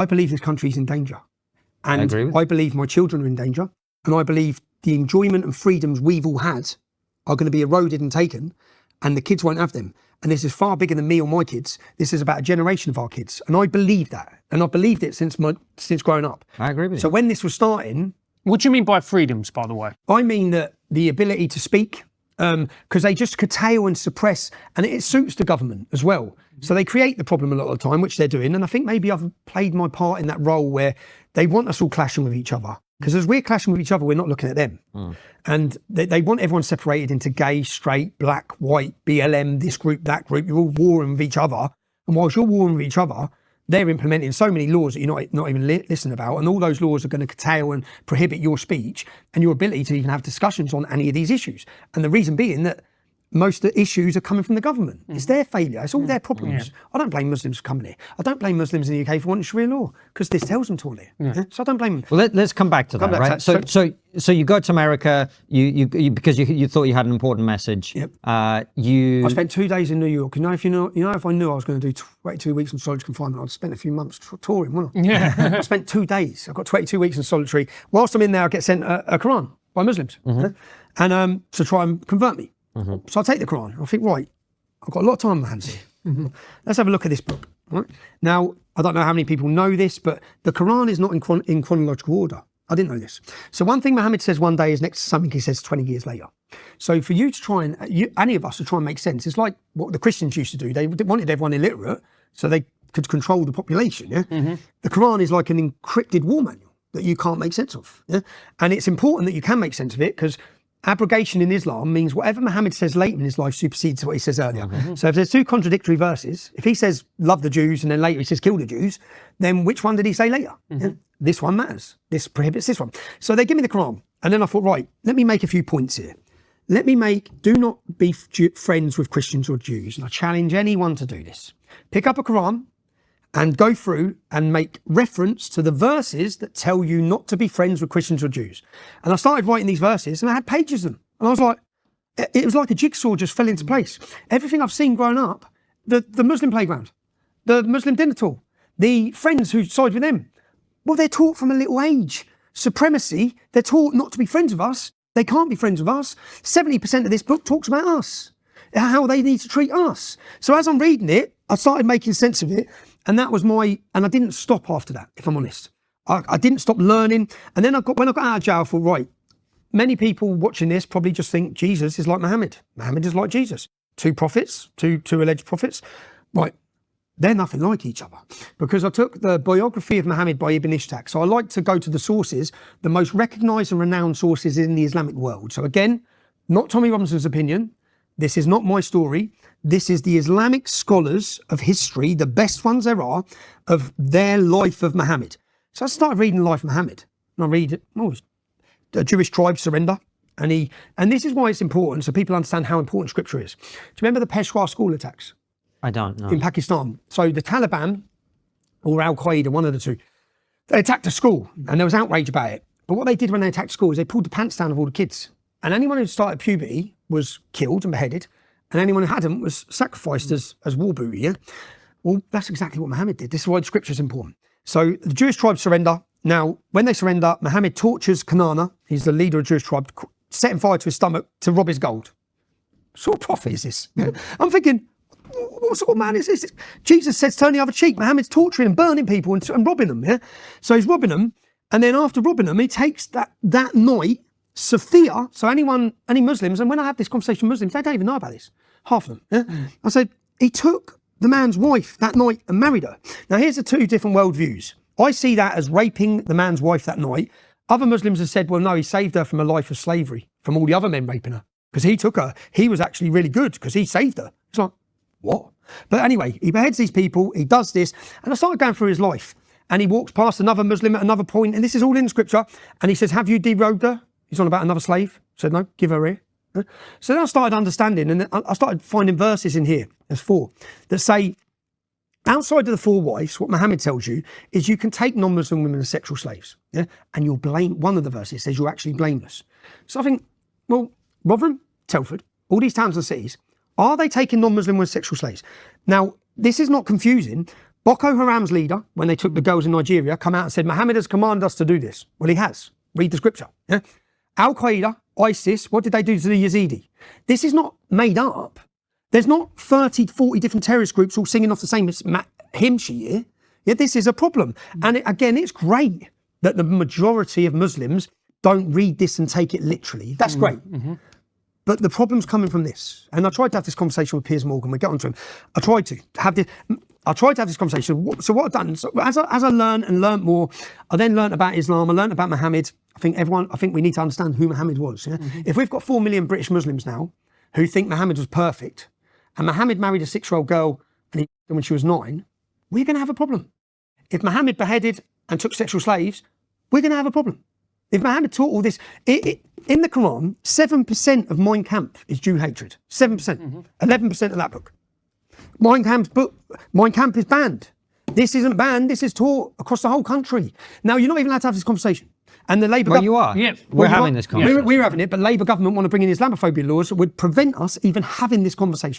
I believe this country is in danger. And I agree with I believe my children are in danger. And I believe the enjoyment and freedoms we've all had are going to be eroded and taken, and the kids won't have them. And this is far bigger than me or my kids. This is about a generation of our kids. And I believe that. And I've believed it since growing up. I agree with you. So when this was starting... What do you mean by freedoms, by the way? I mean that the ability to speak, because they just curtail and suppress, and it suits the government as well. So they create the problem a lot of the time, which they're doing. And I think maybe I've played my part in that role where they want us all clashing with each other. Because as we're clashing with each other, we're not looking at them. And they want everyone separated into gay, straight, black, white, BLM, this group, that group. You're all warring with each other. And whilst you're warring with each other, they're implementing so many laws that you're not even listening about. And all those laws are going to curtail and prohibit your speech and your ability to even have discussions on any of these issues. And the reason being that most of the issues are coming from the government. It's their failure. It's all their problems. Yeah. I don't blame Muslims for coming here. I don't blame Muslims in the UK for wanting Sharia law, because this tells them to want it. Yeah. So I don't blame them. Well, let's come back to that, right? So you go to America, you because you thought you had an important message. Yep. I spent 2 days in New York. If I knew I was going to do 22 weeks in solitary confinement, I'd spent a few months touring, wouldn't I? Yeah. I spent 2 days. I've got 22 weeks in solitary. Whilst I'm in there, I get sent a Quran by Muslims, and to try and convert me. So I take the Quran. I think, right, I've got a lot of time on my hands here. Let's have a look at this book. Right? Now, I don't know how many people know this, but the Quran is not in chronological order. I didn't know this. So one thing Muhammad says one day is next to something he says 20 years later. So for you to try and, any of us to try and make sense, it's like what the Christians used to do. They wanted everyone illiterate so they could control the population. Yeah? The Quran is like an encrypted war manual that you can't make sense of. Yeah? And it's important that you can make sense of it, because abrogation in Islam means whatever Muhammad says later in his life supersedes what he says earlier. So if there's two contradictory verses, if he says love the Jews and then later he says kill the Jews, then which one did he say later? Yeah? This one matters. This prohibits this one. So they give me the Quran. And then I thought, right, let me make a few points here. Do not be friends with Christians or Jews. And I challenge anyone to do this. Pick up a Quran and go through and make reference to the verses that tell you not to be friends with Christians or Jews. And I started writing these verses and I had pages of them. And I was like, it was like a jigsaw just fell into place. Everything I've seen growing up, the Muslim playground, the Muslim dinner tool, the friends who side with them, well, they're taught from a little age. Supremacy, they're taught not to be friends with us. They can't be friends with us. 70% of this book talks about us, how they need to treat us. So as I'm reading it, I started making sense of it. And that was and I didn't stop after that, if I'm honest. I didn't stop learning. And then when I got out of jail, I thought, right, many people watching this probably just think Jesus is like Muhammad. Muhammad is like Jesus. Two prophets, two alleged prophets. Right, they're nothing like each other. Because I took the biography of Muhammad by Ibn Ishaq. So I like to go to the sources, the most recognised and renowned sources in the Islamic world. So again, not Tommy Robinson's opinion. This is not my story. This is the Islamic scholars of history, the best ones there are, of their life of Muhammad. So I started reading the life of Muhammad. And I read it, the Jewish tribe surrender. And this is why it's important, so people understand how important scripture is. Do you remember the Peshawar school attacks? I don't know. In Pakistan. So the Taliban, or Al-Qaeda, one of the two, they attacked a school and there was outrage about it. But what they did when they attacked school is they pulled the pants down of all the kids. And anyone who started puberty was killed and beheaded. And anyone who hadn't was sacrificed as war booty, yeah? Well, that's exactly what Muhammad did. This is why the scripture is important. So the Jewish tribe surrender. Now, when they surrender, Muhammad tortures Kanana, he's the leader of the Jewish tribe, setting fire to his stomach to rob his gold. What sort of prophet is this? Yeah? I'm thinking, what sort of man is this? Jesus says turn the other cheek. Muhammad's torturing and burning people and robbing them, yeah? So he's robbing them. And then after robbing them, he takes that night, Sophia, so any Muslims, and when I have this conversation with Muslims, they don't even know about this, half of them. Yeah? I said, he took the man's wife that night and married her. Now here's the two different worldviews. I see that as raping the man's wife that night. Other Muslims have said, well, no, he saved her from a life of slavery, from all the other men raping her, because he took her. He was actually really good because he saved her. It's like, what? But anyway, he beheads these people, he does this, and I started going through his life, and he walks past another Muslim at another point, and this is all in scripture, and he says, have you derobed her? He's on about another slave. I said, no, give her here. So then I started understanding, and I started finding verses in here, there's 4, that say, outside of the 4 wives, what Muhammad tells you is you can take non-Muslim women as sexual slaves, yeah? And you're one of the verses says you're actually blameless. So I think, well, Rotherham, Telford, all these towns and cities, are they taking non-Muslim women as sexual slaves? Now, this is not confusing, Boko Haram's leader, when they took the girls in Nigeria, come out and said, Muhammad has commanded us to do this. Well, he has. Read the scripture. Yeah? Al-Qaeda, ISIS, what did they do to the Yazidi? This is not made up. There's not 30, 40 different terrorist groups all singing off the same hymn sheet. Yeah, this is a problem. And again, it's great that the majority of Muslims don't read this and take it literally. That's great. But the problem's coming from this. And I tried to have this conversation with Piers Morgan. We'll get onto him. I tried to have this conversation. So what I've done, so as I learned more, I then learned about Islam. I learned about Muhammad. I think we need to understand who Muhammad was. Yeah? If we've got 4 million British Muslims now who think Muhammad was perfect, and Muhammad married a 6-year-old girl when she was 9, we're going to have a problem. If Muhammad beheaded and took sexual slaves, we're going to have a problem. If Muhammad taught all this, in the Quran, 7% of Mein Kampf is Jew hatred. 7%. 11% of that book. Mein Kampf is banned. This isn't banned. This is taught across the whole country. Now, you're not even allowed to have this conversation. And the Labour government... Well, you are. Yeah. We're having this conversation. We're having it, but Labour government want to bring in Islamophobia laws that would prevent us even having this conversation.